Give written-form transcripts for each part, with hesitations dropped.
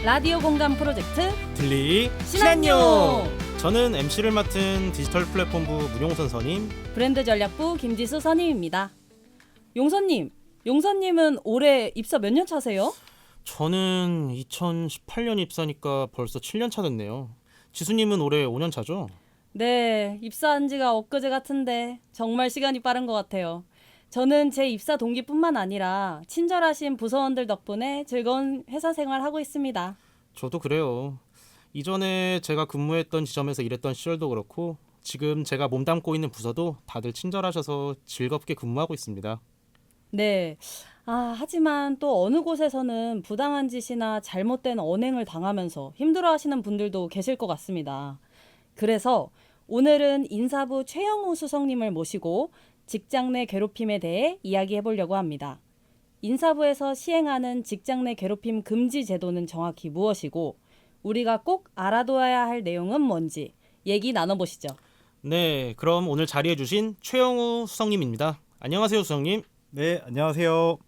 라디오 공감 프로젝트 분리 신한요. 저는 MC를 맡은 디지털 플랫폼부 문용선 선임, 브랜드 전략부 김지수 선임입니다. 용선님은 올해 입사 몇 년 차세요? 저는 2018년 입사니까 벌써 7년 차 됐네요. 지수님은 올해 5년 차죠? 네, 입사한 지가 엊그제 같은데 정말 시간이 빠른 것 같아요. 저는 제 입사 동기뿐만 아니라 친절하신 부서원들 덕분에 즐거운 회사 생활하고 있습니다. 저도 그래요. 이전에 제가 근무했던 지점에서 일했던 시절도 그렇고 지금 제가 몸담고 있는 부서도 다들 친절하셔서 즐겁게 근무하고 있습니다. 네. 하지만 또 어느 곳에서는 부당한 짓이나 잘못된 언행을 당하면서 힘들어하시는 분들도 계실 것 같습니다. 그래서 오늘은 인사부 최영우 수석님을 모시고 직장 내 괴롭힘에 대해 이야기해 보려고 합니다. 인사부에서 시행하는 직장 내 괴롭힘 금지 제도는 정확히 무엇이고 우리가 꼭 알아둬야 할 내용은 뭔지 얘기 나눠보시죠. 네, 그럼 오늘 자리해 주신 최영우 수석님입니다. 안녕하세요, 수석님. 네, 안녕하세요.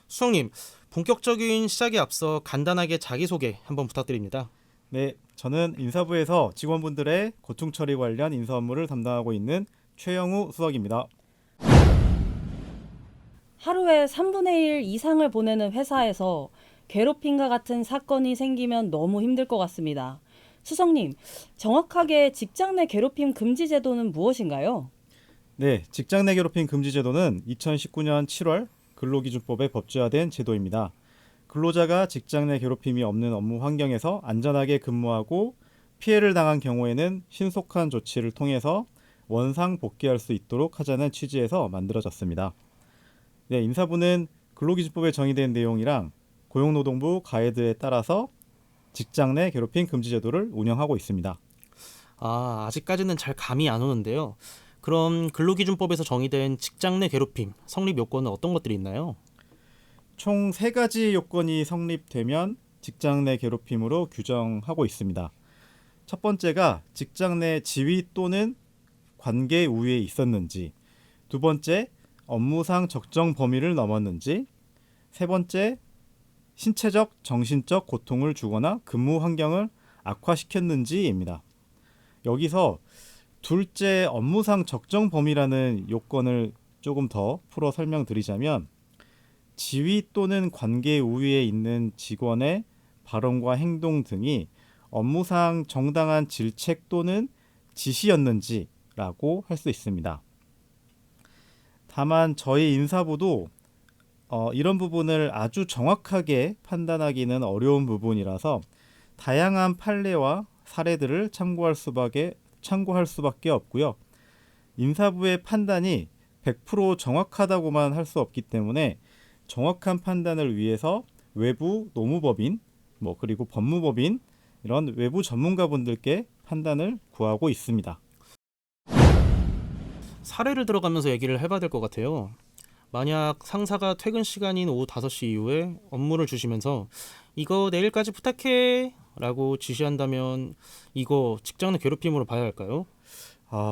수석님, 본격적인 시작에 앞서 간단하게 자기소개 한번 부탁드립니다. 네, 저는 인사부에서 직원분들의 고충 처리 관련 인사 업무를 담당하고 있는 최영우 수석입니다. 하루에 3분의 1 이상을 보내는 회사에서 괴롭힘과 같은 사건이 생기면 너무 힘들 것 같습니다. 수석님, 정확하게 직장 내 괴롭힘 금지 제도는 무엇인가요? 네, 직장 내 괴롭힘 금지 제도는 2019년 7월 근로기준법에 법제화된 제도입니다. 근로자가 직장 내 괴롭힘이 없는 업무 환경에서 안전하게 근무하고 피해를 당한 경우에는 신속한 조치를 통해서 원상 복귀할 수 있도록 하자는 취지에서 만들어졌습니다. 네, 인사부는 근로기준법에 정의된 내용이랑 고용노동부 가이드에 따라서 직장 내 괴롭힘 금지 제도를 운영하고 있습니다. 아직까지는 잘 감이 안 오는데요. 그럼 근로기준법에서 정의된 직장 내 괴롭힘 성립 요건은 어떤 것들이 있나요? 총 3가지 요건이 성립되면 직장 내 괴롭힘으로 규정하고 있습니다. 첫 번째가 직장 내 지위 또는 관계 우위에 있었는지, 두 번째, 업무상 적정 범위를 넘었는지, 세 번째, 신체적, 정신적 고통을 주거나 근무 환경을 악화시켰는지입니다. 여기서 둘째 업무상 적정 범위라는 요건을 조금 더 풀어 설명드리자면 지위 또는 관계 우위에 있는 직원의 발언과 행동 등이 업무상 정당한 질책 또는 지시였는지라고 할 수 있습니다. 다만 저희 인사부도 이런 부분을 아주 정확하게 판단하기는 어려운 부분이라서 다양한 판례와 사례들을 참고할 수밖에 없고요. 인사부의 판단이 100% 정확하다고만 할 수 없기 때문에 정확한 판단을 위해서 외부 노무법인, 그리고 법무법인 이런 외부 전문가분들께 판단을 구하고 있습니다. 사례를 들어가면서 얘기를 해봐야 될 것 같아요. 만약 상사가 퇴근 시간인 오후 5시 이후에 업무를 주시면서 이거 내일까지 부탁해 라고 지시한다면 이거 직장 내 괴롭힘으로 봐야 할까요?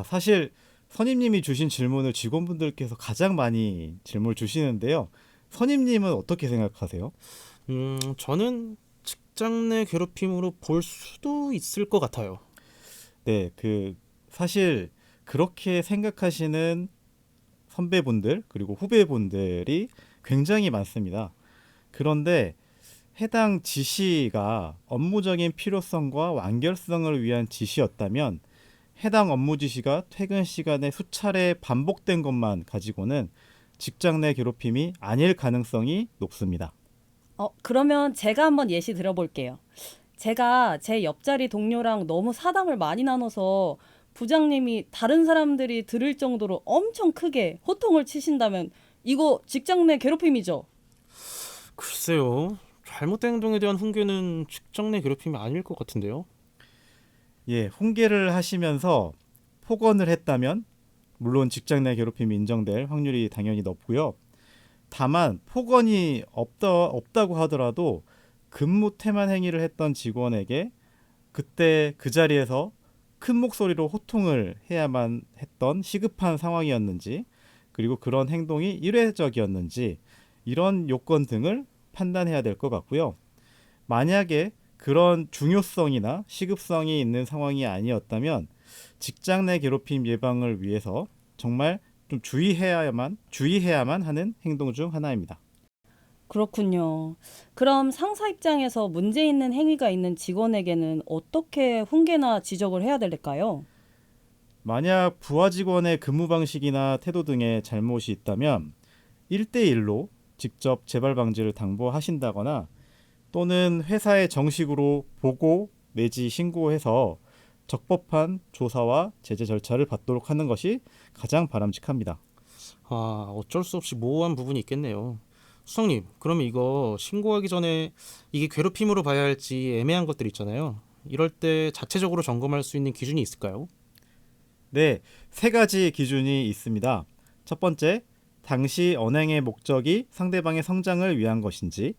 사실 선임님이 주신 질문을 직원분들께서 가장 많이 질문을 주시는데요. 선임님은 어떻게 생각하세요? 저는 직장 내 괴롭힘으로 볼 수도 있을 것 같아요. 네, 사실 그렇게 생각하시는 선배분들 그리고 후배분들이 굉장히 많습니다. 그런데 해당 지시가 업무적인 필요성과 완결성을 위한 지시였다면 해당 업무 지시가 퇴근 시간에 수차례 반복된 것만 가지고는 직장 내 괴롭힘이 아닐 가능성이 높습니다. 그러면 제가 한번 예시 들어볼게요. 제가 제 옆자리 동료랑 너무 사담을 많이 나눠서 부장님이 다른 사람들이 들을 정도로 엄청 크게 호통을 치신다면 이거 직장 내 괴롭힘이죠? 글쎄요. 잘못된 행동에 대한 훈계는 직장 내 괴롭힘이 아닐 것 같은데요. 예, 훈계를 하시면서 폭언을 했다면 물론 직장 내 괴롭힘이 인정될 확률이 당연히 높고요. 다만 폭언이 없다고 하더라도 근무 태만 행위를 했던 직원에게 그때 그 자리에서 큰 목소리로 호통을 해야만 했던 시급한 상황이었는지, 그리고 그런 행동이 일회적이었는지 이런 요건 등을 판단해야 될 것 같고요. 만약에 그런 중요성이나 시급성이 있는 상황이 아니었다면 직장 내 괴롭힘 예방을 위해서 정말 좀 주의해야만 하는 행동 중 하나입니다. 그렇군요. 그럼 상사 입장에서 문제 있는 행위가 있는 직원에게는 어떻게 훈계나 지적을 해야 될까요? 만약 부하 직원의 근무 방식이나 태도 등의 잘못이 있다면 1대1로 직접 재발 방지를 당부하신다거나 또는 회사에 정식으로 보고 내지 신고해서 적법한 조사와 제재 절차를 받도록 하는 것이 가장 바람직합니다. 아, 어쩔 수 없이 모호한 부분이 있겠네요. 수석님, 그러면 이거 신고하기 전에 이게 괴롭힘으로 봐야 할지 애매한 것들 있잖아요. 이럴 때 자체적으로 점검할 수 있는 기준이 있을까요? 네, 세 가지 기준이 있습니다. 첫 번째, 당시 언행의 목적이 상대방의 성장을 위한 것인지,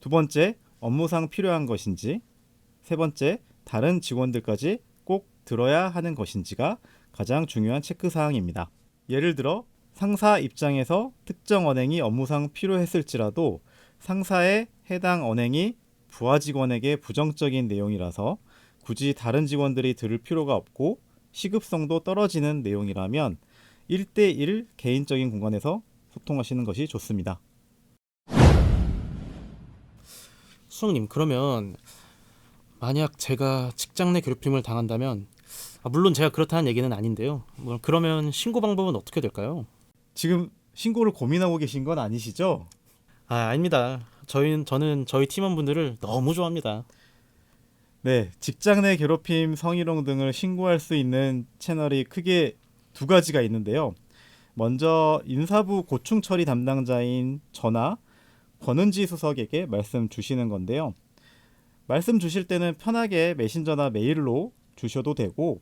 두 번째, 업무상 필요한 것인지, 세 번째, 다른 직원들까지 꼭 들어야 하는 것인지가 가장 중요한 체크사항입니다. 예를 들어 상사 입장에서 특정 언행이 업무상 필요했을지라도 상사의 해당 언행이 부하 직원에게 부정적인 내용이라서 굳이 다른 직원들이 들을 필요가 없고 시급성도 떨어지는 내용이라면 1대1 개인적인 공간에서 소통하시는 것이 좋습니다. 수석님, 그러면 만약 제가 직장 내 괴롭힘을 당한다면, 물론 제가 그렇다는 얘기는 아닌데요. 그러면 신고 방법은 어떻게 될까요? 지금 신고를 고민하고 계신 건 아니시죠? 아닙니다. 저는 저희 팀원분들을 너무 좋아합니다. 네, 직장 내 괴롭힘, 성희롱 등을 신고할 수 있는 채널이 크게 두 가지가 있는데요. 먼저 인사부 고충 처리 담당자인 저나 권은지 수석에게 말씀 주시는 건데요. 말씀 주실 때는 편하게 메신저나 메일로 주셔도 되고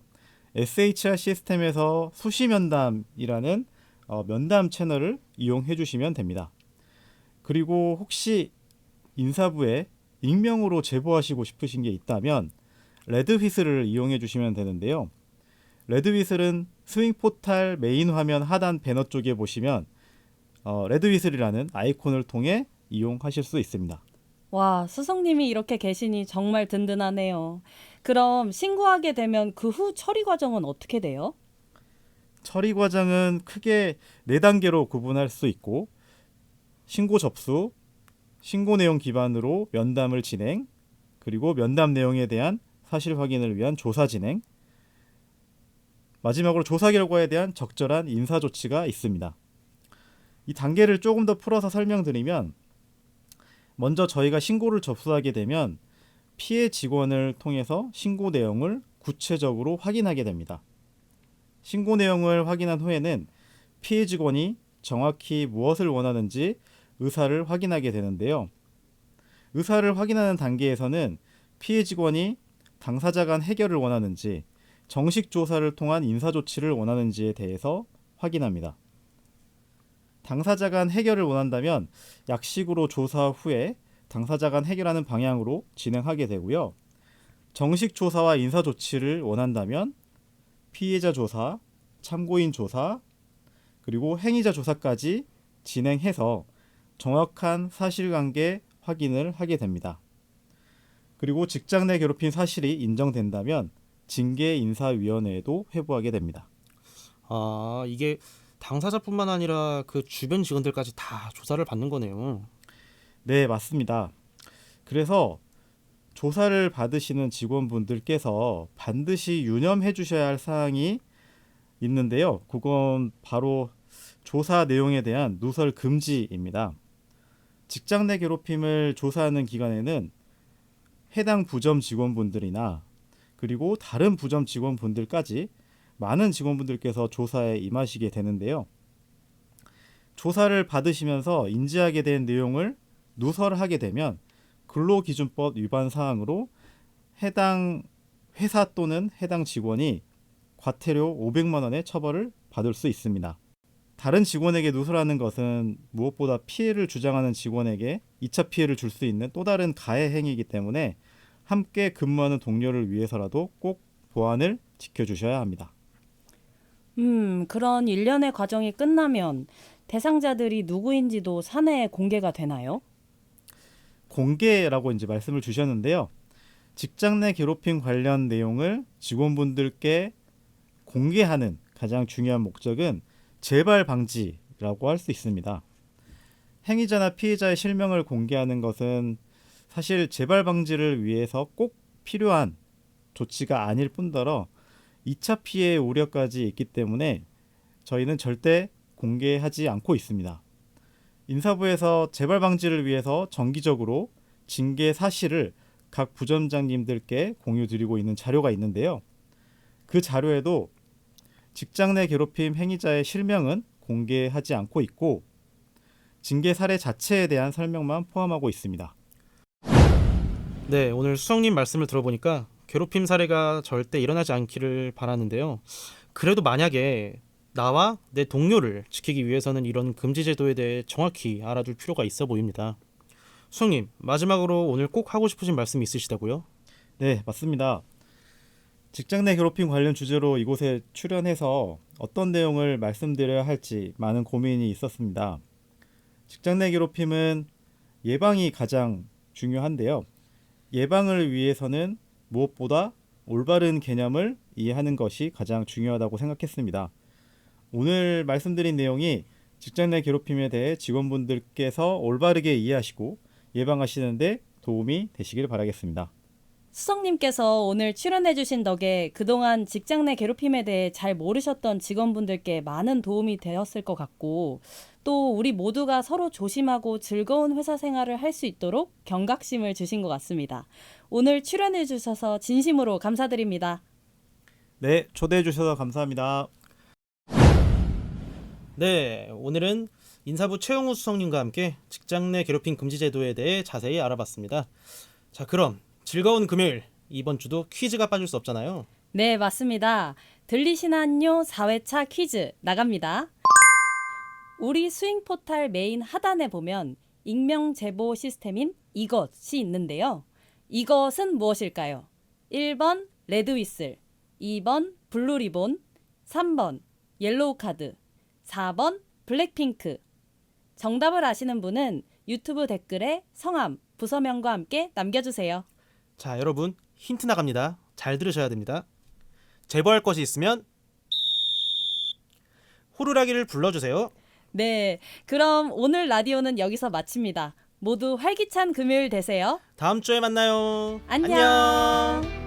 SHR 시스템에서 수시 면담이라는 면담 채널을 이용해 주시면 됩니다. 그리고 혹시 인사부에 익명으로 제보하시고 싶으신 게 있다면 레드휘슬을 이용해 주시면 되는데요. 레드휘슬은 스윙 포탈 메인 화면 하단 배너 쪽에 보시면 레드휘슬이라는 아이콘을 통해 이용하실 수 있습니다. 와, 스승님이 이렇게 계시니 정말 든든하네요. 그럼 신고하게 되면 그 후 처리 과정은 어떻게 돼요? 처리 과정은 크게 4단계로 구분할 수 있고 신고 접수, 신고 내용 기반으로 면담을 진행, 그리고 면담 내용에 대한 사실 확인을 위한 조사 진행, 마지막으로 조사 결과에 대한 적절한 인사 조치가 있습니다. 이 단계를 조금 더 풀어서 설명드리면 먼저 저희가 신고를 접수하게 되면 피해 직원을 통해서 신고 내용을 구체적으로 확인하게 됩니다. 신고 내용을 확인한 후에는 피해 직원이 정확히 무엇을 원하는지 의사를 확인하게 되는데요. 의사를 확인하는 단계에서는 피해 직원이 당사자 간 해결을 원하는지 정식 조사를 통한 인사 조치를 원하는지에 대해서 확인합니다. 당사자 간 해결을 원한다면 약식으로 조사 후에 당사자 간 해결하는 방향으로 진행하게 되고요. 정식 조사와 인사 조치를 원한다면 피해자 조사, 참고인 조사, 그리고 행위자 조사까지 진행해서 정확한 사실관계 확인을 하게 됩니다. 그리고 직장 내 괴롭힘 사실이 인정된다면 징계인사위원회에도 회부하게 됩니다. 이게 당사자뿐만 아니라 그 주변 직원들까지 다 조사를 받는 거네요. 네, 맞습니다. 그래서 조사를 받으시는 직원분들께서 반드시 유념해 주셔야 할 사항이 있는데요. 그건 바로 조사 내용에 대한 누설 금지입니다. 직장 내 괴롭힘을 조사하는 기관에는 해당 부점 직원분들이나 그리고 다른 부점 직원분들까지 많은 직원분들께서 조사에 임하시게 되는데요. 조사를 받으시면서 인지하게 된 내용을 누설하게 되면 근로기준법 위반 사항으로 해당 회사 또는 해당 직원이 과태료 500만 원의 처벌을 받을 수 있습니다. 다른 직원에게 누설하는 것은 무엇보다 피해를 주장하는 직원에게 2차 피해를 줄 수 있는 또 다른 가해 행위이기 때문에 함께 근무하는 동료를 위해서라도 꼭 보안을 지켜주셔야 합니다. 그런 일련의 과정이 끝나면 대상자들이 누구인지도 사내에 공개가 되나요? 공개라고 이제 말씀을 주셨는데요. 직장 내 괴롭힘 관련 내용을 직원분들께 공개하는 가장 중요한 목적은 재발 방지라고 할 수 있습니다. 행위자나 피해자의 실명을 공개하는 것은 사실 재발 방지를 위해서 꼭 필요한 조치가 아닐 뿐더러 2차 피해 우려까지 있기 때문에 저희는 절대 공개하지 않고 있습니다. 인사부에서 재발 방지를 위해서 정기적으로 징계 사실을 각 부점장님들께 공유드리고 있는 자료가 있는데요. 그 자료에도 직장 내 괴롭힘 행위자의 실명은 공개하지 않고 있고 징계 사례 자체에 대한 설명만 포함하고 있습니다. 네, 오늘 수석님 말씀을 들어보니까 괴롭힘 사례가 절대 일어나지 않기를 바라는데요. 그래도 만약에 나와 내 동료를 지키기 위해서는 이런 금지 제도에 대해 정확히 알아둘 필요가 있어 보입니다. 수석님, 마지막으로 오늘 꼭 하고 싶으신 말씀이 있으시다고요? 네, 맞습니다. 직장 내 괴롭힘 관련 주제로 이곳에 출연해서 어떤 내용을 말씀드려야 할지 많은 고민이 있었습니다. 직장 내 괴롭힘은 예방이 가장 중요한데요. 예방을 위해서는 무엇보다 올바른 개념을 이해하는 것이 가장 중요하다고 생각했습니다. 오늘 말씀드린 내용이 직장 내 괴롭힘에 대해 직원분들께서 올바르게 이해하시고 예방하시는데 도움이 되시길 바라겠습니다. 수석님께서 오늘 출연해주신 덕에 그동안 직장 내 괴롭힘에 대해 잘 모르셨던 직원분들께 많은 도움이 되었을 것 같고 또 우리 모두가 서로 조심하고 즐거운 회사 생활을 할 수 있도록 경각심을 주신 것 같습니다. 오늘 출연해주셔서 진심으로 감사드립니다. 네, 초대해 주셔서 감사합니다. 네, 오늘은 인사부 최영우 수석님과 함께 직장 내 괴롭힘 금지 제도에 대해 자세히 알아봤습니다. 자, 그럼 즐거운 금요일, 이번 주도 퀴즈가 빠질 수 없잖아요. 네, 맞습니다. 들리시나요? 4회차 퀴즈 나갑니다. 우리 스윙 포탈 메인 하단에 보면 익명 제보 시스템인 이것이 있는데요. 이것은 무엇일까요? 1번 레드 휘슬, 2번 블루 리본, 3번 옐로우 카드, 4번 블랙핑크. 정답을 아시는 분은 유튜브 댓글에 성함, 부서명과 함께 남겨주세요. 자, 여러분 힌트 나갑니다. 잘 들으셔야 됩니다. 제보할 것이 있으면 호루라기를 불러주세요. 네, 그럼 오늘 라디오는 여기서 마칩니다. 모두 활기찬 금요일 되세요. 다음 주에 만나요. 안녕.